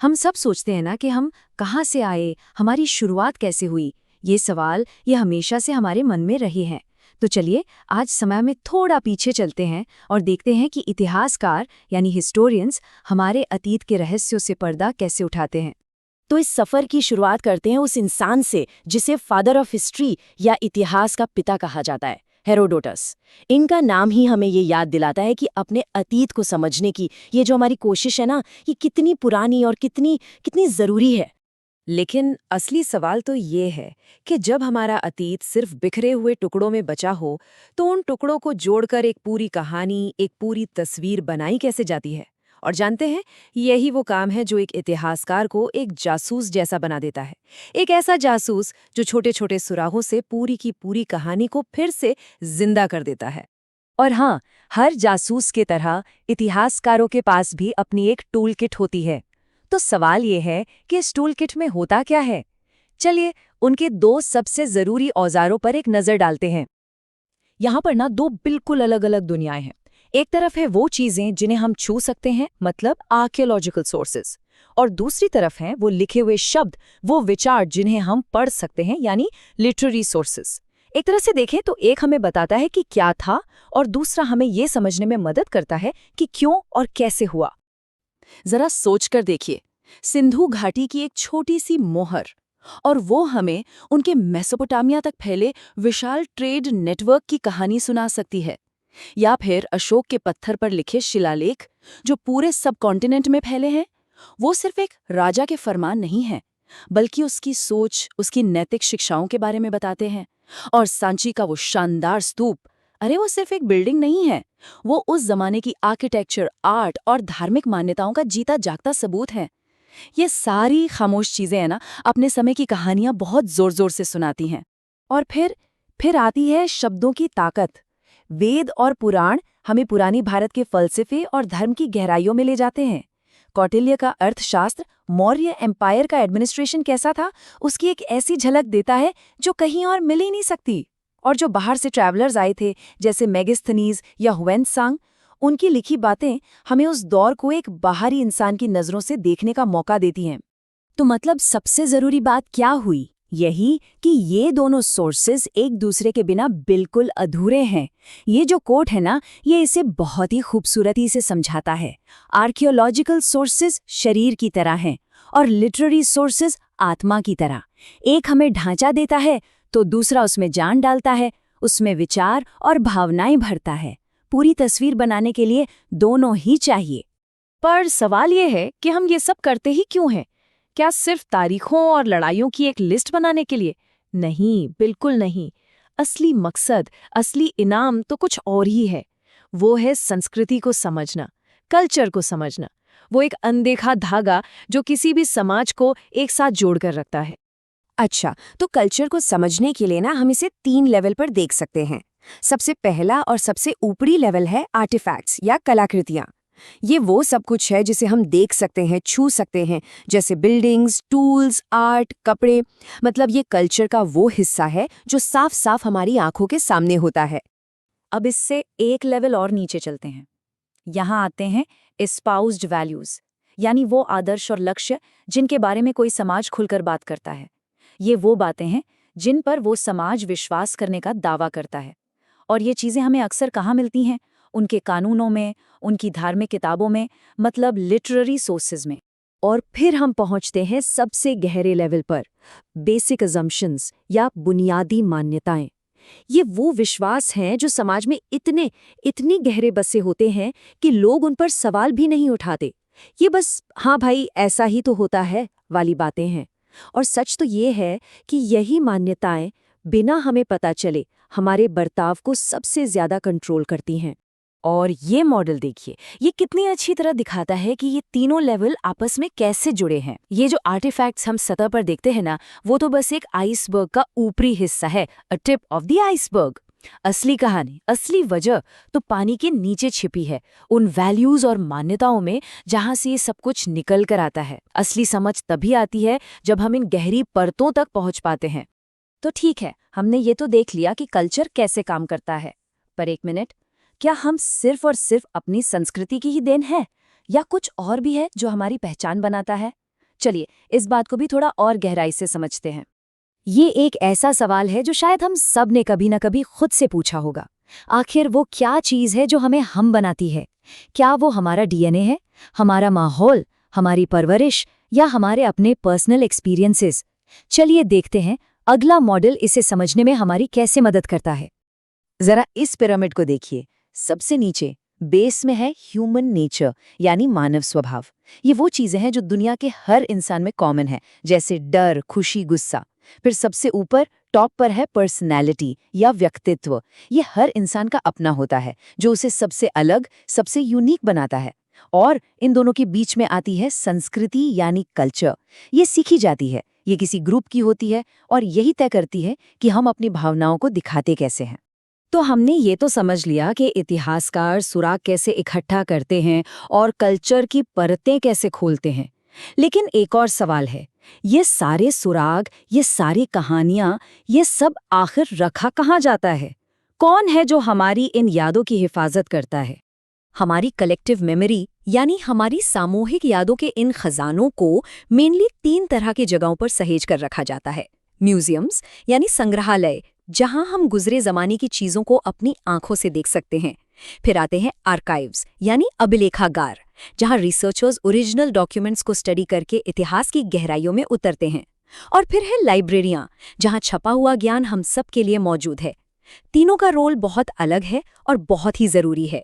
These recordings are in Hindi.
हम सब सोचते हैं ना कि हम कहाँ से आए, हमारी शुरुआत कैसे हुई। ये सवाल ये हमेशा से हमारे मन में रहे हैं। तो चलिए आज समय में थोड़ा पीछे चलते हैं और देखते हैं कि इतिहासकार यानी हिस्टोरियंस हमारे अतीत के रहस्यों से पर्दा कैसे उठाते हैं। तो इस सफर की शुरुआत करते हैं उस इंसान से जिसे फादर ऑफ हिस्ट्री या इतिहास का पिता कहा जाता है, हेरोडोटस। इनका नाम ही हमें ये याद दिलाता है कि अपने अतीत को समझने की ये जो हमारी कोशिश है ना, ये कितनी पुरानी और कितनी कितनी जरूरी है। लेकिन असली सवाल तो ये है कि जब हमारा अतीत सिर्फ बिखरे हुए टुकड़ों में बचा हो, तो उन टुकड़ों को जोड़कर एक पूरी कहानी, एक पूरी तस्वीर बनाई कैसे जाती है। और जानते हैं, यही वो काम है जो एक इतिहासकार को एक जासूस जैसा बना देता है। एक ऐसा जासूस जो छोटे छोटे सुराहों से पूरी की पूरी कहानी को फिर से जिंदा कर देता है। और हाँ, हर जासूस की तरह इतिहासकारों के पास भी अपनी एक टूल किट होती है। तो सवाल ये है कि इस टूल किट में होता क्या है। चलिए उनके दो सबसे जरूरी औजारों पर एक नजर डालते हैं। यहाँ पर ना दो बिल्कुल अलग अलग दुनियाएं हैं। एक तरफ है वो चीजें जिन्हें हम छू सकते हैं, मतलब आर्कियोलॉजिकल सोर्सेज, और दूसरी तरफ हैं वो लिखे हुए शब्द, वो विचार जिन्हें हम पढ़ सकते हैं, यानी लिटरेरी सोर्सेज। एक तरह से देखें तो एक हमें बताता है कि क्या था और दूसरा हमें ये समझने में मदद करता है कि क्यों और कैसे हुआ। जरा सोचकर देखिए, सिंधु घाटी की एक छोटी सी मोहर, और वो हमें उनके मेसोपोटामिया तक फैले विशाल ट्रेड नेटवर्क की कहानी सुना सकती है। या फिर अशोक के पत्थर पर लिखे शिलालेख जो पूरे सब कॉन्टिनेंट में फैले हैं, वो सिर्फ एक राजा के फरमान नहीं है, बल्कि उसकी सोच, उसकी नैतिक शिक्षाओं के बारे में बताते हैं। और सांची का वो शानदार स्तूप, अरे वो सिर्फ एक बिल्डिंग नहीं है, वो उस जमाने की आर्किटेक्चर, आर्ट और धार्मिक मान्यताओं का जीता जागता सबूत है। ये सारी खामोश चीजें हैं ना, अपने समय की कहानियां बहुत जोर जोर से सुनाती हैं। और फिर आती है शब्दों की ताकत। वेद और पुराण हमें पुरानी भारत के फलसफे और धर्म की गहराइयों में ले जाते हैं। कौटिल्य का अर्थशास्त्र, मौर्य एम्पायर का एडमिनिस्ट्रेशन कैसा था, उसकी एक ऐसी झलक देता है जो कहीं और मिल ही नहीं सकती। और जो बाहर से ट्रैवलर्स आए थे, जैसे मेगिस्थनीज या हुएनत्सांग, उनकी लिखी बातें हमें उस दौर को एक बाहरी इंसान की नज़रों से देखने का मौका देती हैं। तो मतलब सबसे ज़रूरी बात क्या हुई? यही कि ये दोनों सोर्सेज एक दूसरे के बिना बिल्कुल अधूरे हैं। ये जो कोट है ना, ये इसे बहुत ही खूबसूरती से समझाता है। आर्कियोलॉजिकल सोर्सेज शरीर की तरह हैं और लिटरेरी सोर्सेज आत्मा की तरह। एक हमें ढांचा देता है तो दूसरा उसमें जान डालता है, उसमें विचार और भावनाएं भरता है। पूरी तस्वीर बनाने के लिए दोनों ही चाहिए। पर सवाल ये है कि हम ये सब करते ही क्यों हैं? क्या सिर्फ तारीखों और लड़ाइयों की एक लिस्ट बनाने के लिए? नहीं, बिल्कुल नहीं। असली मकसद, असली इनाम तो कुछ और ही है। वो है संस्कृति को समझना, कल्चर को समझना। वो एक अनदेखा धागा जो किसी भी समाज को एक साथ जोड़कर रखता है। अच्छा, तो कल्चर को समझने के लिए ना हम इसे 3 लेवल पर देख सकते हैं। सबसे पहला और सबसे ऊपरी लेवल है आर्टिफैक्ट्स या कलाकृतियाँ। ये वो सब कुछ है जिसे हम देख सकते हैं, छू सकते हैं, जैसे बिल्डिंग्स, टूल्स, आर्ट, कपड़े। मतलब ये कल्चर का वो हिस्सा है जो साफ साफ हमारी आंखों के सामने होता है। अब इससे एक लेवल और नीचे चलते हैं। यहाँ आते हैं एस्पाउस्ड वैल्यूज, यानी वो आदर्श और लक्ष्य जिनके बारे में कोई समाज खुलकर बात करता है। ये वो बातें हैं जिन पर वो समाज विश्वास करने का दावा करता है। और ये चीज़ें हमें अक्सर कहाँ मिलती हैं? उनके कानूनों में, उनकी धार्मिक किताबों में, मतलब लिटरेरी सोर्सेज में। और फिर हम पहुंचते हैं सबसे गहरे लेवल पर, बेसिक अजम्पशंस या बुनियादी मान्यताएं। ये वो विश्वास हैं जो समाज में इतनी गहरे बसे होते हैं कि लोग उन पर सवाल भी नहीं उठाते। ये बस हाँ भाई ऐसा ही तो होता है वाली बातें हैं। और सच तो ये है कि यही मान्यताएं बिना हमें पता चले हमारे बर्ताव को सबसे ज्यादा कंट्रोल करती हैं। और ये मॉडल देखिए, ये कितनी अच्छी तरह दिखाता है कि ये तीनों लेवल आपस में कैसे जुड़े हैं। ये जो आर्टिफैक्ट्स हम सतह पर देखते हैं ना, वो तो बस एक आइसबर्ग का ऊपरी हिस्सा है, a tip of the iceberg. असली कहानी, असली वजह तो पानी के नीचे छिपी है, उन वैल्यूज और मान्यताओं में जहां से ये सब कुछ निकल कर आता है। असली समझ तभी आती है जब हम इन गहरी परतों तक पहुंच पाते हैं। तो ठीक है, हमने ये तो देख लिया कि कल्चर कैसे काम करता है, पर एक मिनट, क्या हम सिर्फ और सिर्फ अपनी संस्कृति की ही देन है या कुछ और भी है जो हमारी पहचान बनाता है? चलिए इस बात को भी थोड़ा और गहराई से समझते हैं। ये एक ऐसा सवाल है जो शायद हम सब ने कभी न कभी खुद से पूछा होगा। आखिर वो क्या चीज़ है जो हमें हम बनाती है? क्या वो हमारा डीएनए है, हमारा माहौल, हमारी परवरिश या हमारे अपने पर्सनल एक्सपीरियंसेस? चलिए देखते हैं अगला मॉडल इसे समझने में हमारी कैसे मदद करता है। जरा इस पिरामिड को देखिए। सबसे नीचे बेस में है ह्यूमन नेचर, यानी मानव स्वभाव। ये वो चीजें हैं जो दुनिया के हर इंसान में कॉमन है, जैसे डर, खुशी, गुस्सा। फिर सबसे ऊपर टॉप पर है पर्सनैलिटी या व्यक्तित्व। ये हर इंसान का अपना होता है, जो उसे सबसे अलग, सबसे यूनिक बनाता है। और इन दोनों के बीच में आती है संस्कृति यानी कल्चर। ये सीखी जाती है, ये किसी ग्रुप की होती है और यही तय करती है कि हम अपनी भावनाओं को दिखाते कैसे हैं। तो हमने ये तो समझ लिया कि इतिहासकार सुराग कैसे इकट्ठा करते हैं और कल्चर की परतें कैसे खोलते हैं। लेकिन एक और सवाल है, ये सारे सुराग, ये सारी कहानियां, ये सब आखिर रखा कहाँ जाता है? कौन है जो हमारी इन यादों की हिफाजत करता है? हमारी कलेक्टिव मेमोरी यानी हमारी सामूहिक यादों के इन खजानों को मेनली 3 तरह की जगहों पर सहेज कर रखा जाता है। म्यूजियम्स यानी संग्रहालय, जहां हम गुजरे जमाने की चीजों को अपनी आंखों से देख सकते हैं। फिर आते हैं आर्काइव्स यानी अभिलेखागार, जहां रिसर्चर्स ओरिजिनल डॉक्यूमेंट्स को स्टडी करके इतिहास की गहराइयों में उतरते हैं। और फिर है लाइब्रेरियां, जहां छपा हुआ ज्ञान हम सब के लिए मौजूद है। तीनों का रोल बहुत अलग है और बहुत ही जरूरी है।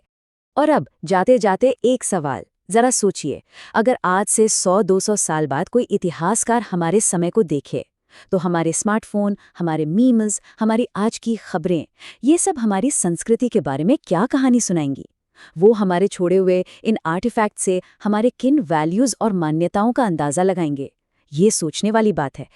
और अब जाते जाते एक सवाल, जरा सोचिए, अगर आज से 100-200 साल बाद कोई इतिहासकार हमारे समय को देखे, तो हमारे स्मार्टफोन, हमारे मीम्स, हमारी आज की खबरें, ये सब हमारी संस्कृति के बारे में क्या कहानी सुनाएंगी? वो हमारे छोड़े हुए इन आर्टिफैक्ट से हमारे किन वैल्यूज और मान्यताओं का अंदाजा लगाएंगे? ये सोचने वाली बात है